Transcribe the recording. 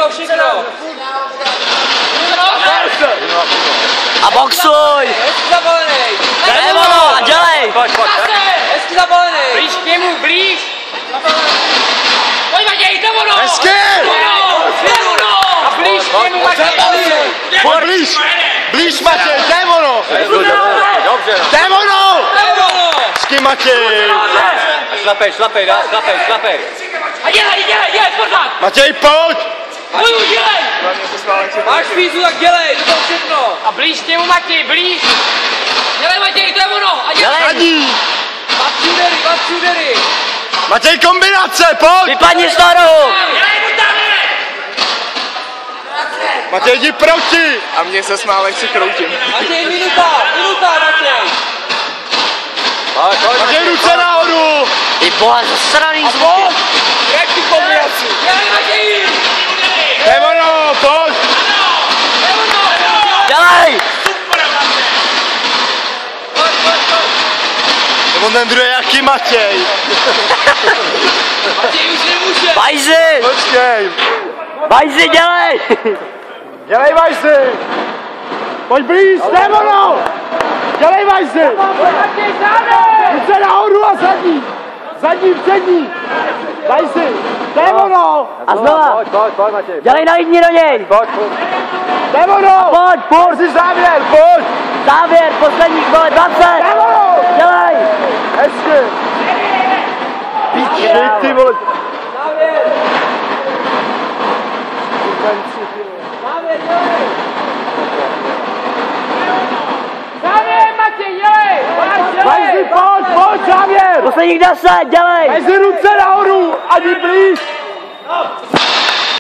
všechno. A boxuj! Hezky zabalený. Démono, a dělej! Hezky zabalený. Blíž k němu, blíž! Pojď Matěj, Démono! Hezky! Démono! A blíž k němu, Matěj! Pojď blíž! Blíž Matěj, Démono! Dobře, no. Démono! Hezky Matěj! Šlapej, šlapej. A dělej, pořád! Matěj, pojď! Pojď, dělej! Máš fízu, tak dělej, to všechno. A blíž k němu, Matěj, blíž! Dělej, Matěj, Démono! A dělej! Zadní! Vlastní údery. Matěj, kombinace, pojď! Vypadni z toho! Dělej, buď tam, Matěj, jdi proti! A mně se smále, jak si kroutím. Matěj, minuta, Matěj. Matěj, ruce nahoru! Ty vole, zasraný zvuky! Jak ty kombinaci? Dělej, Matěj! Démono, pojď! Dělej! Nebo ten druhý jaký Matěj? Matěj už nemůže. Bajzi! Počkej! Bajzi, dělej! Dělej Vajzy! Pojď blíž, Démono! Dělej Vajzy! Ruce nahoru a zadní! Přední! Vajzy! Démono! A znova! Pojď, Matěj. Dělej na jedni do něj! Pojď. Démono! Pojď, furt! Jsi závěr, pojď! Závěr, posledních, vole, 20! Démono! Dělej! Hezky! Píči, ty vole! Závěr, Matěj, dělej! Vajzy, pojď, závěr! Posledních 10, dělej! Vajzy, ruce nahoru, ani blíž!